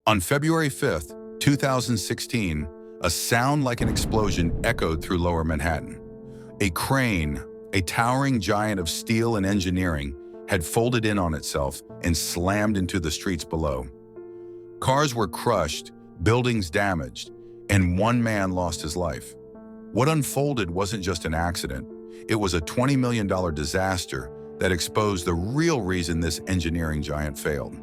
On February 5th, 2016, a sound like an explosion echoed through Lower Manhattan. A crane, a towering giant of steel and engineering, had folded in on itself and slammed into the streets below. Cars were crushed, buildings damaged, and one man lost his life. What unfolded wasn't just an accident. It was a $20 million disaster that exposed the real reason this engineering giant failed.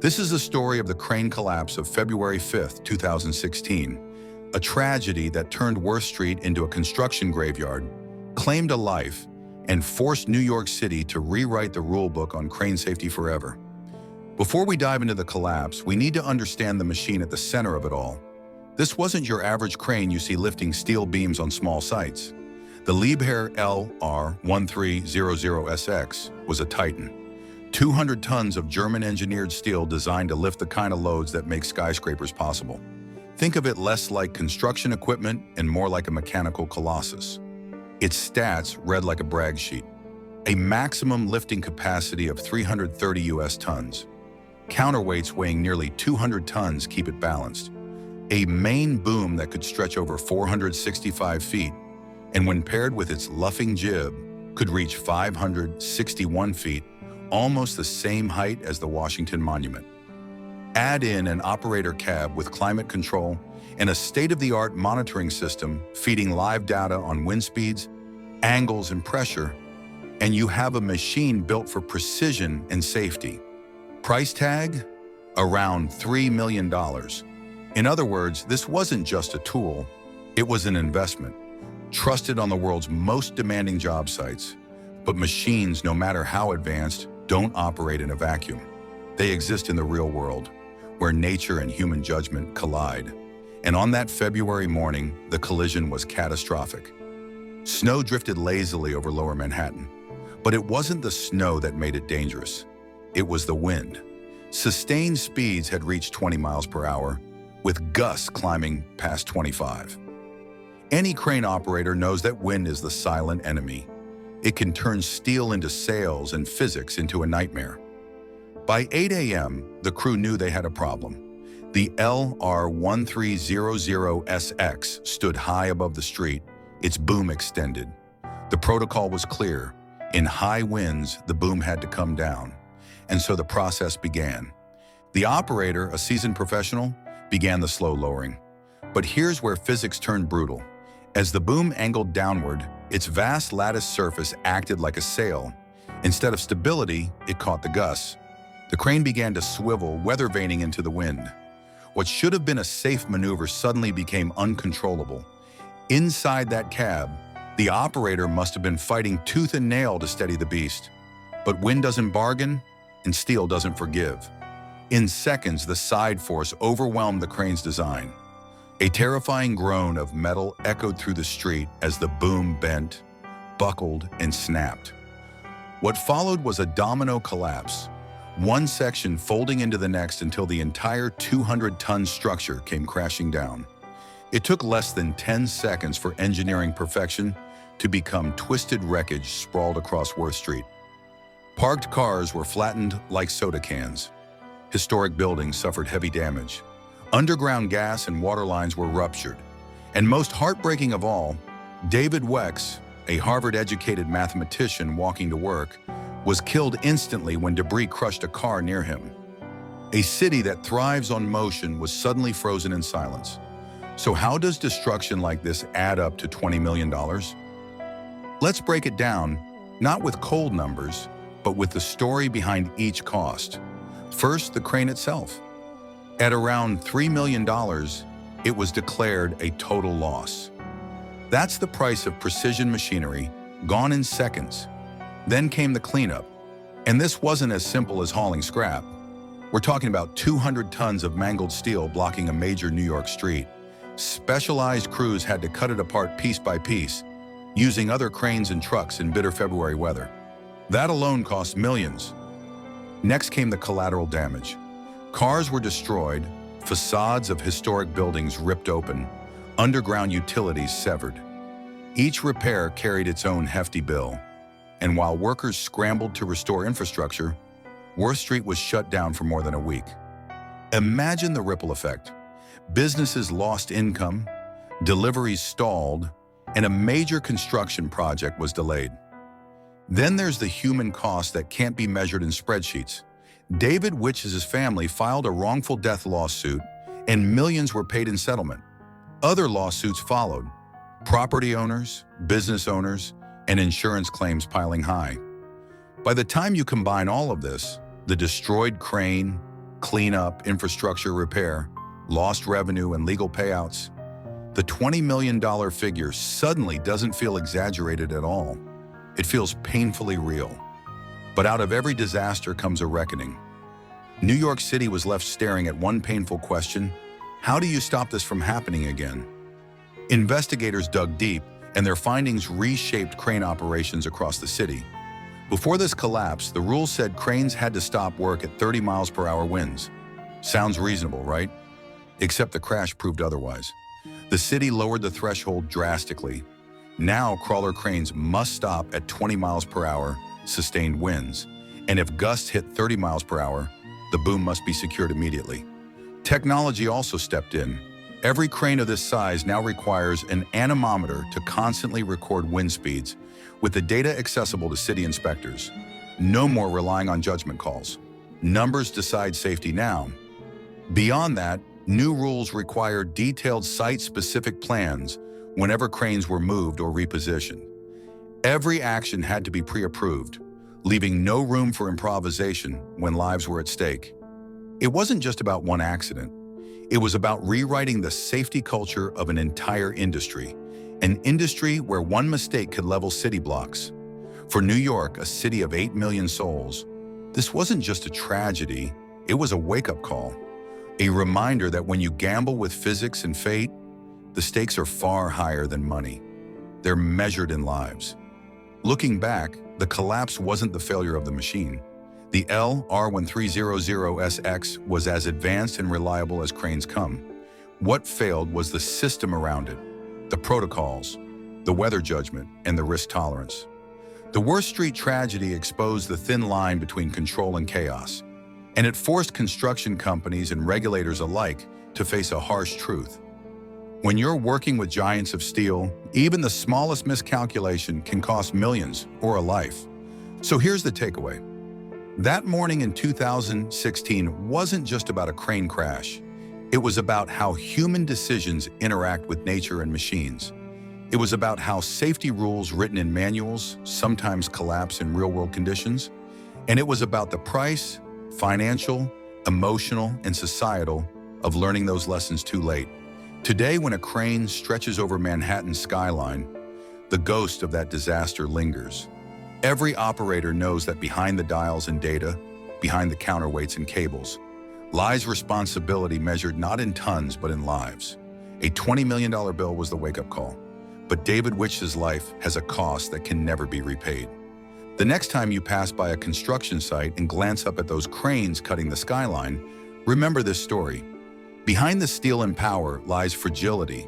This is the story of the crane collapse of February 5th, 2016, a tragedy that turned Worth Street into a construction graveyard, claimed a life, and forced New York City to rewrite the rulebook on crane safety forever. Before we dive into the collapse, we need to understand the machine at the center of it all. This wasn't your average crane you see lifting steel beams on small sites. The Liebherr LR1300SX was a titan. 200 tons of German-engineered steel designed to lift the kind of loads that make skyscrapers possible. Think of it less like construction equipment and more like a mechanical colossus. Its stats read like a brag sheet. A maximum lifting capacity of 330 US tons. Counterweights weighing nearly 200 tons keep it balanced. A main boom that could stretch over 465 feet, and when paired with its luffing jib, could reach 561 feet, almost the same height as the Washington Monument. Add in an operator cab with climate control and a state-of-the-art monitoring system feeding live data on wind speeds, angles, and pressure, and you have a machine built for precision and safety. Price tag? Around $3 million. In other words, this wasn't just a tool, it was an investment, trusted on the world's most demanding job sites. But machines, no matter how advanced, don't operate in a vacuum. They exist in the real world, where nature and human judgment collide. And on that February morning, the collision was catastrophic. Snow drifted lazily over Lower Manhattan, but it wasn't the snow that made it dangerous. It was the wind. Sustained speeds had reached 20 miles per hour, with gusts climbing past 25. Any crane operator knows that wind is the silent enemy. It can turn steel into sails and physics into a nightmare. By 8 a.m., the crew knew they had a problem. The LR1300SX stood high above the street, its boom extended. The protocol was clear. In high winds, the boom had to come down. And so the process began. The operator, a seasoned professional, began the slow lowering. But here's where physics turned brutal. As the boom angled downward, its vast lattice surface acted like a sail. Instead of stability, it caught the gusts. The crane began to swivel, weather vaning into the wind. What should have been a safe maneuver suddenly became uncontrollable. Inside that cab, the operator must have been fighting tooth and nail to steady the beast. But wind doesn't bargain, and steel doesn't forgive. In seconds, the side force overwhelmed the crane's design. A terrifying groan of metal echoed through the street as the boom bent, buckled, and snapped. What followed was a domino collapse, one section folding into the next until the entire 200-ton structure came crashing down. It took less than 10 seconds for engineering perfection to become twisted wreckage sprawled across Worth Street. Parked cars were flattened like soda cans. Historic buildings suffered heavy damage. Underground gas and water lines were ruptured. And most heartbreaking of all, David Wex, a Harvard-educated mathematician walking to work, was killed instantly when debris crushed a car near him. A city that thrives on motion was suddenly frozen in silence. So how does destruction like this add up to $20 million? Let's break it down, not with cold numbers, but with the story behind each cost. First, the crane itself. At around $3 million, it was declared a total loss. That's the price of precision machinery, gone in seconds. Then came the cleanup. And this wasn't as simple as hauling scrap. We're talking about 200 tons of mangled steel blocking a major New York street. Specialized crews had to cut it apart piece by piece, using other cranes and trucks in bitter February weather. That alone cost millions. Next came the collateral damage. Cars were destroyed, facades of historic buildings ripped open, underground utilities severed. Each repair carried its own hefty bill. And while workers scrambled to restore infrastructure, Worth Street was shut down for more than a week. Imagine the ripple effect. Businesses lost income, deliveries stalled, and a major construction project was delayed. Then there's the human cost that can't be measured in spreadsheets. David Witch's family filed a wrongful death lawsuit, and millions were paid in settlement. Other lawsuits followed. Property owners, business owners, and insurance claims piling high. By the time you combine all of this, the destroyed crane, cleanup, infrastructure repair, lost revenue, and legal payouts, the $20 million figure suddenly doesn't feel exaggerated at all. It feels painfully real. But out of every disaster comes a reckoning. New York City was left staring at one painful question: how do you stop this from happening again? Investigators dug deep, and their findings reshaped crane operations across the city. Before this collapse, the rules said cranes had to stop work at 30 miles per hour winds. Sounds reasonable, right? Except the crash proved otherwise. The city lowered the threshold drastically. Now, crawler cranes must stop at 20 miles per hour, sustained winds, and if gusts hit 30 miles per hour, the boom must be secured immediately. Technology also stepped in. Every crane of this size now requires an anemometer to constantly record wind speeds, with the data accessible to city inspectors. No more relying on judgment calls. Numbers decide safety now. Beyond that, new rules require detailed site-specific plans whenever cranes were moved or repositioned. Every action had to be pre-approved, leaving no room for improvisation when lives were at stake. It wasn't just about one accident. It was about rewriting the safety culture of an entire industry, an industry where one mistake could level city blocks. For New York, a city of 8 million souls, this wasn't just a tragedy, it was a wake-up call. A reminder that when you gamble with physics and fate, the stakes are far higher than money. They're measured in lives. Looking back, the collapse wasn't the failure of the machine. The LR1300SX was as advanced and reliable as cranes come. What failed was the system around it, the protocols, the weather judgment, and the risk tolerance. The Worst Street tragedy exposed the thin line between control and chaos, and it forced construction companies and regulators alike to face a harsh truth. When you're working with giants of steel, even the smallest miscalculation can cost millions or a life. So here's the takeaway. That morning in 2016 wasn't just about a crane crash. It was about how human decisions interact with nature and machines. It was about how safety rules written in manuals sometimes collapse in real-world conditions. And it was about the price, financial, emotional, and societal, of learning those lessons too late. Today, when a crane stretches over Manhattan's skyline, the ghost of that disaster lingers. Every operator knows that behind the dials and data, behind the counterweights and cables, lies responsibility measured not in tons but in lives. A $20 million bill was the wake-up call, but David Witch's life has a cost that can never be repaid. The next time you pass by a construction site and glance up at those cranes cutting the skyline, remember this story. Behind the steel and power lies fragility.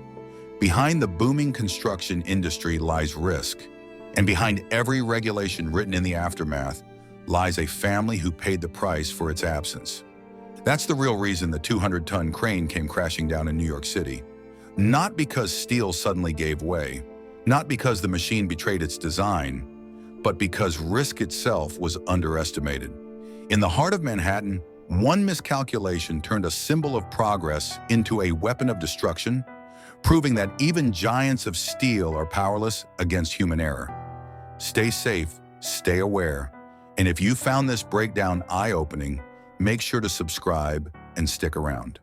Behind the booming construction industry lies risk. And behind every regulation written in the aftermath lies a family who paid the price for its absence. That's the real reason the 200-ton crane came crashing down in New York City. Not because steel suddenly gave way, not because the machine betrayed its design, but because risk itself was underestimated. In the heart of Manhattan, one miscalculation turned a symbol of progress into a weapon of destruction, proving that even giants of steel are powerless against human error. Stay safe, stay aware, and if you found this breakdown eye-opening, make sure to subscribe and stick around.